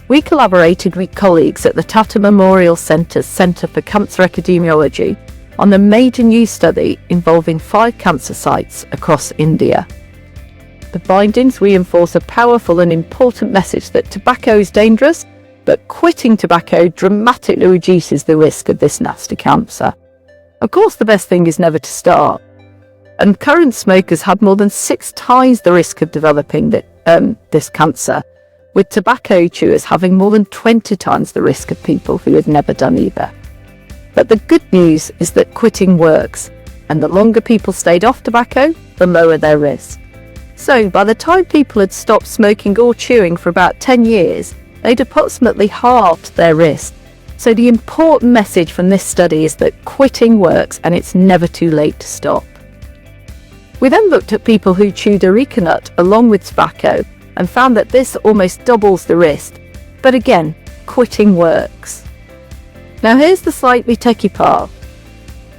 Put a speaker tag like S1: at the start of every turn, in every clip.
S1: We collaborated with colleagues at the Tata Memorial Centre's Centre for Cancer Epidemiology on a major new study involving 5 cancer sites across India. The findings reinforce a powerful and important message that tobacco is dangerous, but quitting tobacco dramatically reduces the risk of this nasty cancer. Of course, the best thing is never to start. And current smokers have more than 6 times the risk of developing this cancer, with tobacco chewers having more than 20 times the risk of people who had never done either. But the good news is that quitting works, and the longer people stayed off tobacco, the lower their risk. So by the time people had stopped smoking or chewing for about 10 years, they'd approximately halved their risk. So the important message from this study is that quitting works and it's never too late to stop. We then looked at people who chewed areca nut along with tobacco and found that this almost doubles the risk. But again, quitting works. Now here's the slightly techie part.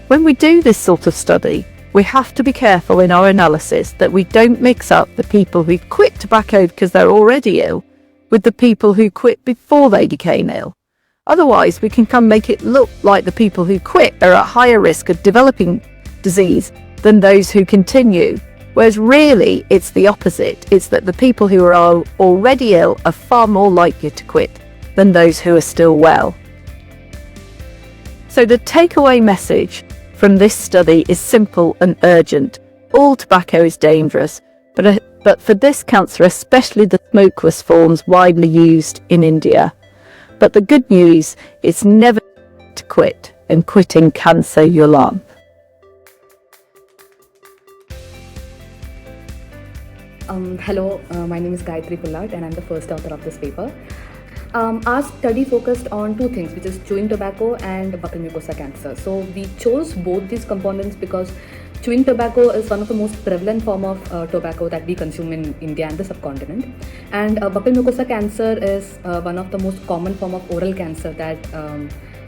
S1: When we do this sort of study, we have to be careful in our analysis that we don't mix up the people who quit tobacco because they're already ill with the people who quit before they became ill. Otherwise, we can make it look like the people who quit are at higher risk of developing disease than those who continue, whereas really it's the opposite. It's that the people who are already ill are far more likely to quit than those who are still well. So the takeaway message from this study is simple and urgent. All tobacco is dangerous, but for this cancer, especially the smokeless forms widely used in India. But the good news is never to quit, and quitting can save your life.
S2: Hello, my name is Gayatri Pullard and I'm the first author of this paper. Our study focused on 2 things, which is chewing tobacco and buccal mucosa cancer. So we chose both these components because chewing tobacco is one of the most prevalent form of tobacco that we consume in India and the subcontinent. And buccal mucosa cancer is one of the most common form of oral cancer that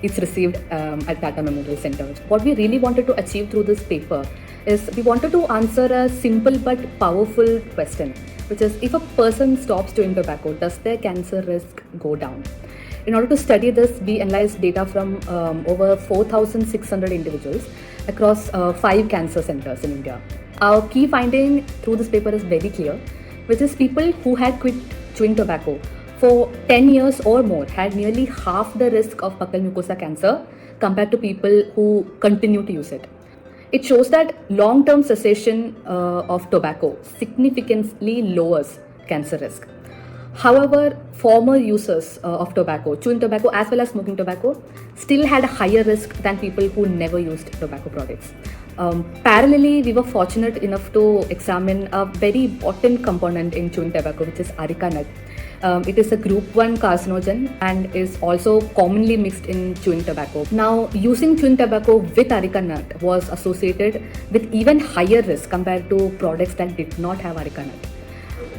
S2: it's received at Tata Memorial Centre. What we really wanted to achieve through this paper is we wanted to answer a simple but powerful question, which is if a person stops chewing tobacco, does their cancer risk go down? In order to study this, we analyzed data from over 4,600 individuals across 5 cancer centers in India. Our key finding through this paper is very clear, which is people who had quit chewing tobacco for 10 years or more had nearly half the risk of buccal mucosa cancer compared to people who continue to use it. It shows that long-term cessation of tobacco significantly lowers cancer risk. However, former users of tobacco, chewing tobacco as well as smoking tobacco, still had a higher risk than people who never used tobacco products. Parallelly, we were fortunate enough to examine a very important component in chewing tobacco, which is areca nut. It is a group 1 carcinogen and is also commonly mixed in chewing tobacco. Now, using chewing tobacco with areca nut was associated with even higher risk compared to products that did not have areca nut.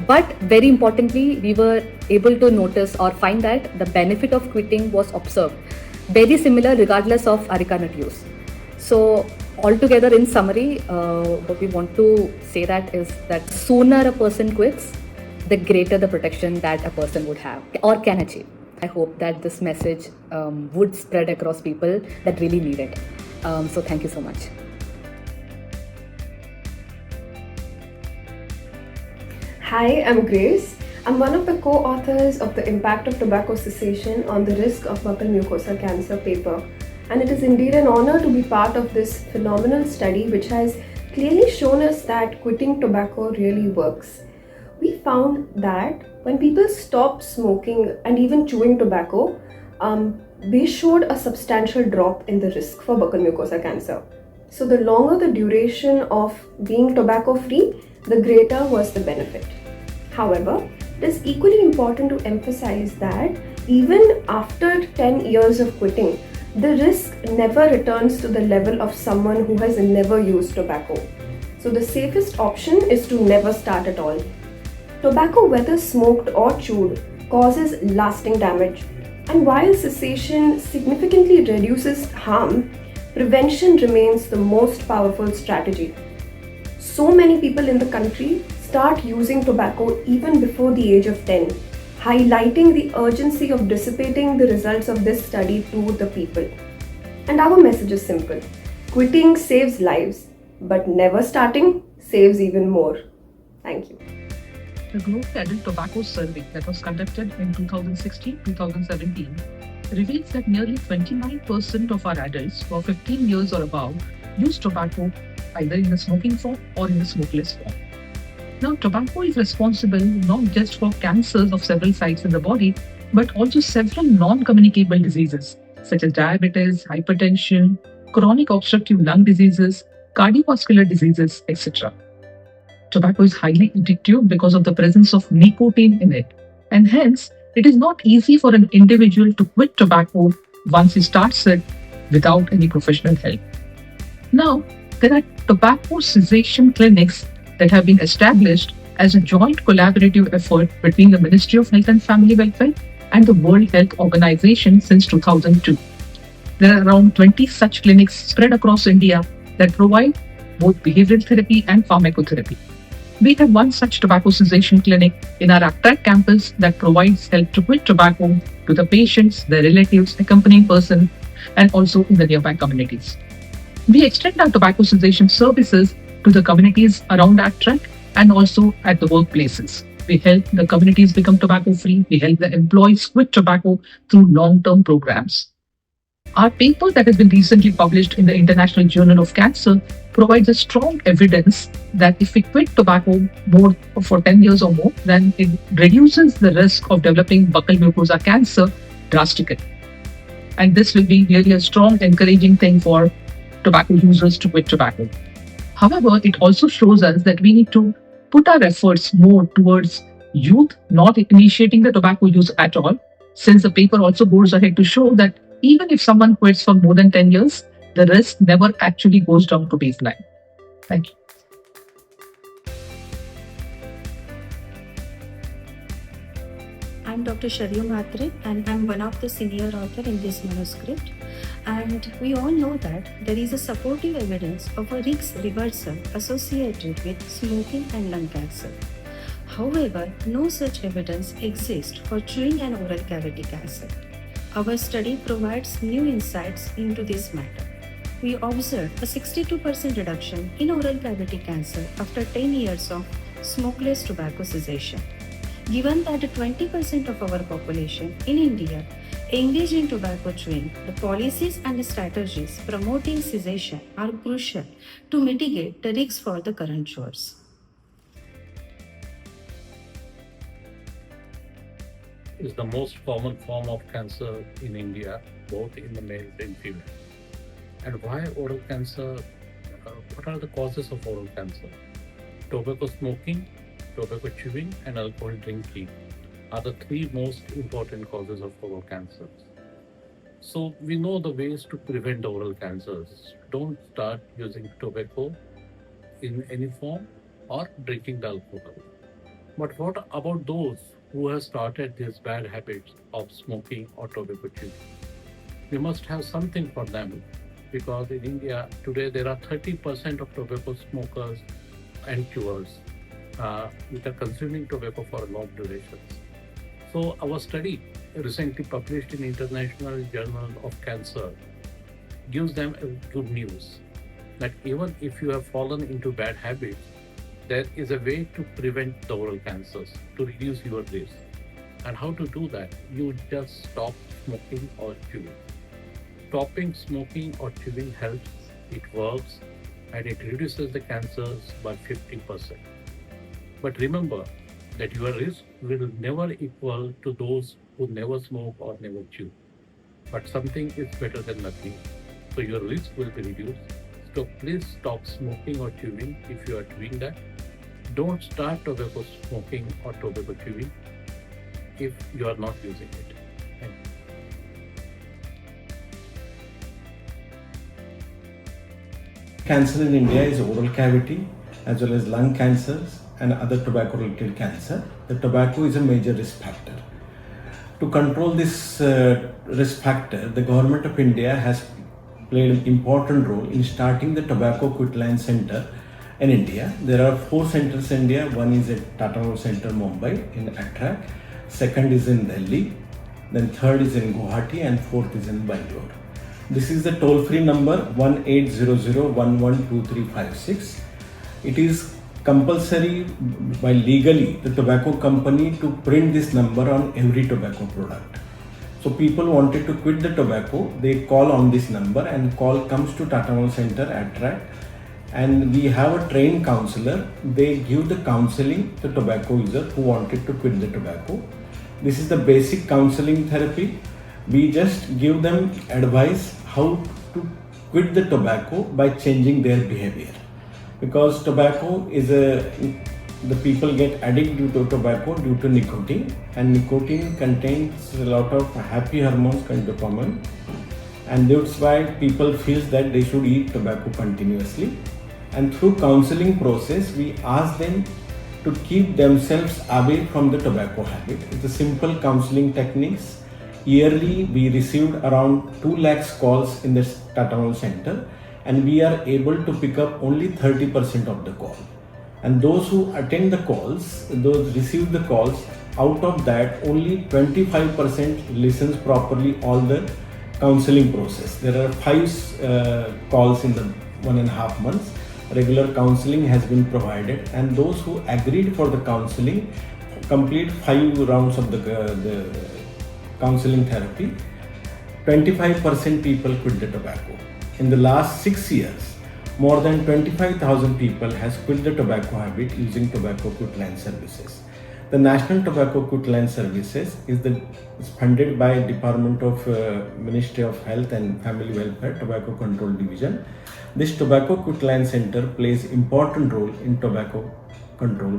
S2: But very importantly, we were able to notice or find that the benefit of quitting was observed very similar regardless of areca nut use. So altogether, in summary, what we want to say that is that sooner a person quits, the greater the protection that a person would have or can achieve. I hope that this message would spread across people that really need it. So thank you so much.
S3: Hi, I'm Grace. I'm one of the co-authors of the Impact of Tobacco Cessation on the Risk of Buccal Mucosa Cancer paper. And it is indeed an honor to be part of this phenomenal study which has clearly shown us that quitting tobacco really works. We found that when people stopped smoking and even chewing tobacco, they showed a substantial drop in the risk for buccal mucosa cancer. So the longer the duration of being tobacco free, the greater was the benefit. However, it is equally important to emphasize that even after 10 years of quitting, the risk never returns to the level of someone who has never used tobacco. So the safest option is to never start at all. Tobacco, whether smoked or chewed, causes lasting damage. And while cessation significantly reduces harm, prevention remains the most powerful strategy. So many people in the country start using tobacco even before the age of 10. highlighting the urgency of dissipating the results of this study to the people. And our message is simple: quitting saves lives, but never starting saves even more. Thank you.
S4: The Global Adult Tobacco Survey that was conducted in 2016-2017 reveals that nearly 29% of our adults who are 15 years or above use tobacco either in the smoking form or in the smokeless form. Now, tobacco is responsible not just for cancers of several sites in the body, but also several non-communicable diseases such as diabetes, hypertension, chronic obstructive lung diseases, cardiovascular diseases, etc. Tobacco is highly addictive because of the presence of nicotine in it, and hence it is not easy for an individual to quit tobacco once he starts it without any professional help. Now, there are tobacco cessation clinics that have been established as a joint collaborative effort between the Ministry of Health and Family Welfare and the World Health Organization since 2002. There are around 20 such clinics spread across India that provide both behavioral therapy and pharmacotherapy. We have one such tobacco cessation clinic in our Attract campus that provides help to quit tobacco to the patients, their relatives, accompanying person, and also in the nearby communities. We extend our tobacco cessation services to the communities around Attract and also at the workplaces. We help the communities become tobacco free. We help the employees quit tobacco through long-term programs. Our paper that has been recently published in the International Journal of Cancer provides a strong evidence that if we quit tobacco more for 10 years or more, then it reduces the risk of developing buccal mucosa cancer drastically. And this will be really a strong encouraging thing for tobacco users to quit tobacco. However, it also shows us that we need to put our efforts more towards youth not initiating the tobacco use at all, since the paper also goes ahead to show that even if someone quits for more than 10 years, the risk never actually goes down to baseline. Thank you.
S5: I'm Dr. Sharyu Mhatre, and I'm one of the senior author in this manuscript. And we all know that there is a supportive evidence of a risk reversal associated with smoking and lung cancer. However, no such evidence exists for chewing and oral cavity cancer. Our study provides new insights into this matter. We observed a 62% reduction in oral cavity cancer after 10 years of smokeless tobacco cessation. Given that 20% of our population in India engage in tobacco chewing, the policies and strategies promoting cessation are crucial to mitigate the risks for the current chewers.
S6: Is the most common form of cancer in India, both in the male and female. And why oral cancer? What are the causes of oral cancer? Tobacco smoking, tobacco chewing, and alcohol drinking are the three most important causes of oral cancers. So we know the ways to prevent oral cancers. Don't start using tobacco in any form or drinking the alcohol. But what about those who have started these bad habits of smoking or tobacco chewing? We must have something for them, because in India today there are 30% of tobacco smokers and chewers which are consuming tobacco for long durations. So our study recently published in International Journal of Cancer gives them good news that even if you have fallen into bad habits, there is a way to prevent the oral cancers, to reduce your risk. And how to do that? You just stop smoking or chewing. Stopping smoking or chewing helps, it works, and it reduces the cancers by 50%. But remember that your risk will never equal to those who never smoke or never chew. But something is better than nothing. So your risk will be reduced. So please stop smoking or chewing if you are doing that. Don't start tobacco smoking or tobacco chewing if you are not using it. Thank you.
S7: Cancer in India is oral cavity as well as lung cancers and other tobacco related cancer. The tobacco is a major risk factor. To control this risk factor, the government of India has played an important role in starting the Tobacco Quitline Centre in India. There are 4 centers in India. One is at Tata Memorial Centre, Mumbai in Attract. second is in Delhi, then third is in Guwahati, and fourth is in Bangalore. This is the toll-free number 1800 It is compulsory by legally the tobacco company to print this number on every tobacco product. So people wanted to quit the tobacco, they call on this number and call comes to Tata Memorial Centre at track, and we have a trained counselor. They give the counseling to tobacco user who wanted to quit the tobacco. This is the basic counseling therapy. We just give them advice how to quit the tobacco by changing their behavior, because tobacco is the people get addicted to tobacco due to nicotine, and nicotine contains a lot of happy hormones called dopamine, and that's why people feel that they should eat tobacco continuously. And through counseling process we ask them to keep themselves away from the tobacco habit. It's a simple counseling techniques. Yearly we received around 2 lakhs calls in the Tata Memorial Centre, and we are able to pick up only 30% of the call. And those who attend the calls, those receive the calls, out of that only 25% listens properly all the counseling process. There are 5 calls in the 1.5 months. Regular counseling has been provided, and those who agreed for the counseling complete 5 rounds of the counseling therapy. 25% people quit the tobacco. In the last 6 years, more than 25,000 people has quit the tobacco habit using tobacco quit line services. The National Tobacco Quit Line Services is funded by Department of Ministry of Health and Family Welfare, Tobacco Control Division. This Tobacco Quit Line Center plays important role in tobacco control,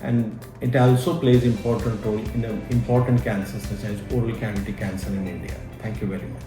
S7: and it also plays important role in important cancers such as oral cavity cancer in India. Thank you very much.